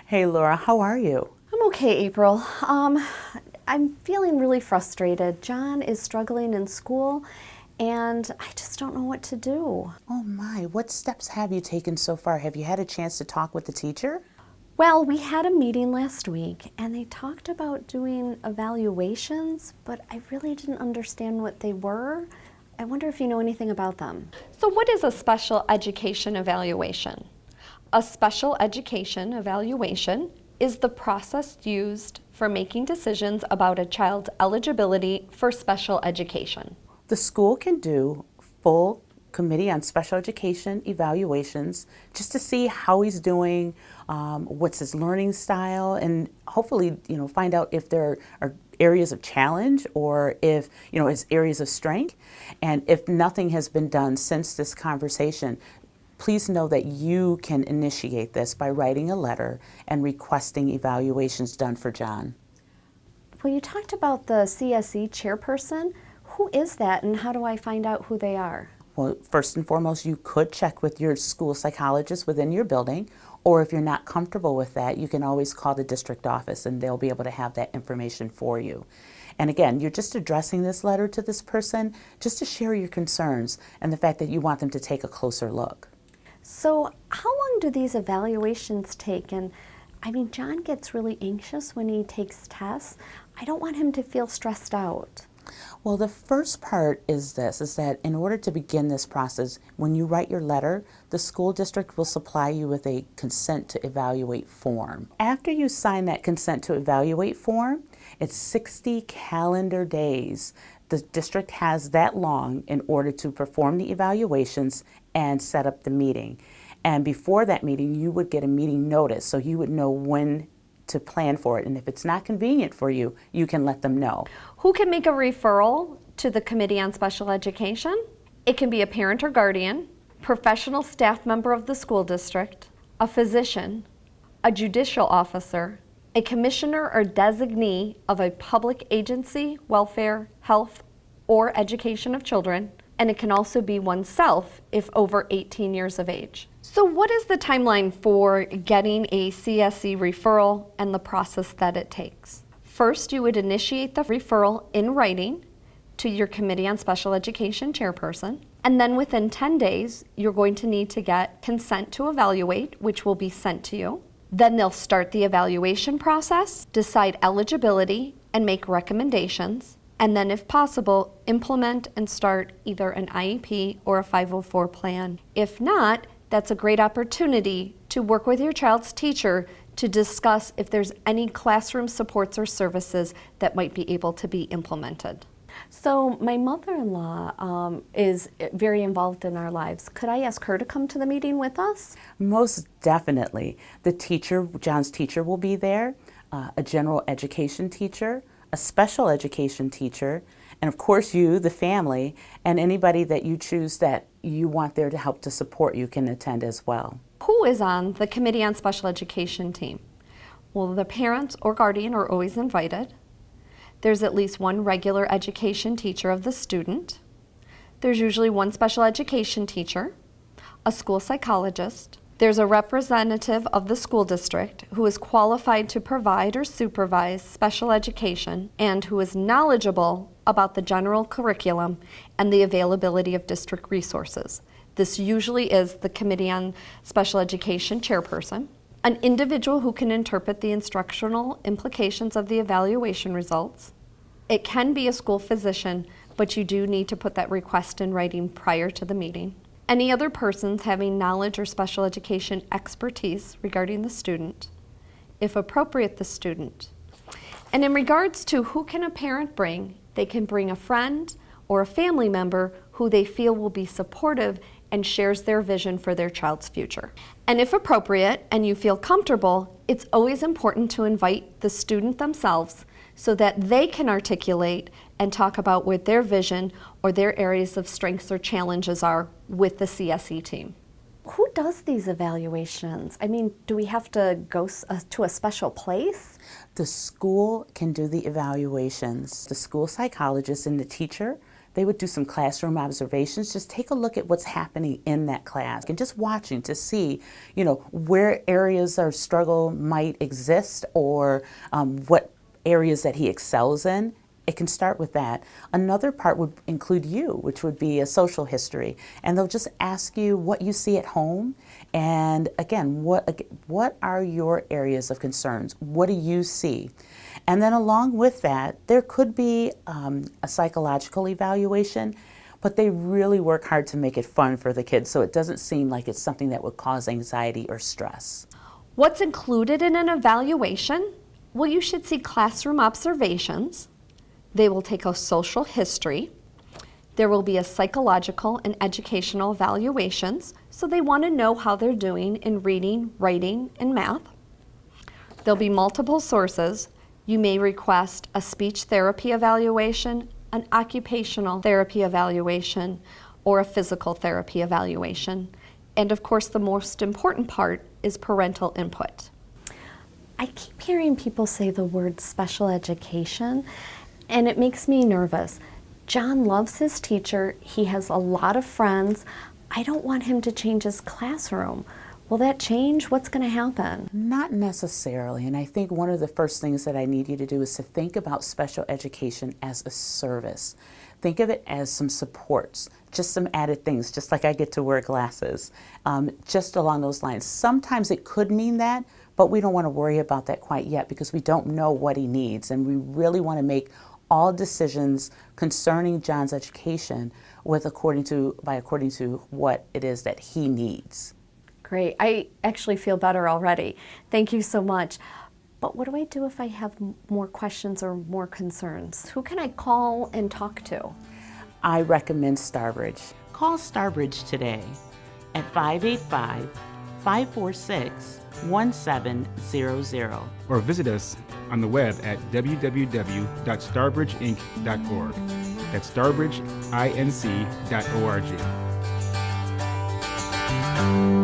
Hey Laura, how are you? I'm okay, April. I'm feeling really frustrated. John is struggling in school, and I just don't know what to do. Oh my, what steps have you taken so far? Have you had a chance to talk with the teacher? Well, we had a meeting last week, and they talked about doing evaluations, but I really didn't understand what they were. I wonder if you know anything about them. So what is a special education evaluation? A special education evaluation is the process used for making decisions about a child's eligibility for special education. The school can do full committee on special education evaluations just to see how he's doing, what's his learning style, and hopefully, find out if there are areas of challenge or if, his areas of strength. And if nothing has been done since this conversation, please know that you can initiate this by writing a letter and requesting evaluations done for John. Well, you talked about the CSE chairperson. Who is that, and how do I find out who they are? Well, first and foremost, you could check with your school psychologist within your building, or if you're not comfortable with that, you can always call the district office and they'll be able to have that information for you. And again, you're just addressing this letter to this person just to share your concerns and the fact that you want them to take a closer look. So how long do these evaluations take? And John gets really anxious when he takes tests. I don't want him to feel stressed out. Well, the first part is that in order to begin this process, when you write your letter, the school district will supply you with a consent to evaluate form. After you sign that consent to evaluate form, it's 60 calendar days. The district has that long in order to perform the evaluations and set up the meeting. And before that meeting, you would get a meeting notice, so you would know when to plan for it. And if it's not convenient for you, you can let them know. Who can make a referral to the Committee on Special Education? It can be a parent or guardian, professional staff member of the school district, a physician, a judicial officer, a commissioner or designee of a public agency, welfare, health, or education of children, and it can also be oneself if over 18 years of age. So what is the timeline for getting a CSE referral and the process that it takes? First, you would initiate the referral in writing to your Committee on Special Education chairperson, and then within 10 days, you're going to need to get consent to evaluate, which will be sent to you. Then they'll start the evaluation process, decide eligibility, and make recommendations, and then if possible, implement and start either an IEP or a 504 plan. If not, that's a great opportunity to work with your child's teacher to discuss if there's any classroom supports or services that might be able to be implemented. So my mother-in-law is very involved in our lives. Could I ask her to come to the meeting with us? Most definitely. The teacher, John's teacher, will be there, a general education teacher, a special education teacher, and of course you, the family, and anybody that you choose that you want there to help to support you can attend as well. Who is on the Committee on Special Education team? Well, the parents or guardian are always invited. There's at least one regular education teacher of the student. There's usually one special education teacher, a school psychologist. There's a representative of the school district who is qualified to provide or supervise special education and who is knowledgeable about the general curriculum and the availability of district resources. This usually is the Committee on Special Education chairperson, an individual who can interpret the instructional implications of the evaluation results. It can be a school physician, but you do need to put that request in writing prior to the meeting. Any other persons having knowledge or special education expertise regarding the student, if appropriate, the student. And in regards to who can a parent bring, they can bring a friend or a family member who they feel will be supportive and shares their vision for their child's future. And if appropriate and you feel comfortable, it's always important to invite the student themselves so that they can articulate and talk about what their vision or their areas of strengths or challenges are with the CSE team. Who does these evaluations? Do we have to go to a special place? The school can do the evaluations. The school psychologist and the teacher, They would do some classroom observations, just take a look at what's happening in that class and just watching to see, where areas of struggle might exist or what areas that he excels in. It can start with that. Another part would include you, which would be a social history. And they'll just ask you what you see at home. And again, what are your areas of concerns? What do you see? And then along with that, there could be a psychological evaluation, but they really work hard to make it fun for the kids so it doesn't seem like it's something that would cause anxiety or stress. What's included in an evaluation? Well, you should see classroom observations. They will take a social history. There will be a psychological and educational evaluations, so they want to know how they're doing in reading, writing, and math. There'll be multiple sources. You may request a speech therapy evaluation, an occupational therapy evaluation, or a physical therapy evaluation. And of course, the most important part is parental input. I keep hearing people say the word special education, and it makes me nervous. John loves his teacher. He has a lot of friends. I don't want him to change his classroom. Will that change? What's going to happen? Not necessarily. And I think one of the first things that I need you to do is to think about special education as a service. Think of it as some supports, just some added things, just like I get to wear glasses, just along those lines. Sometimes it could mean that, but we don't want to worry about that quite yet because we don't know what he needs. And we really want to make all decisions concerning John's education according to what it is that he needs. Great. I actually feel better already. Thank you so much. But what do I do if I have more questions or more concerns? Who can I call and talk to? I recommend Starbridge. Call Starbridge today at 585-546-1700. Or visit us on the web at www.starbridgeinc.org. That's starbridgeinc.org.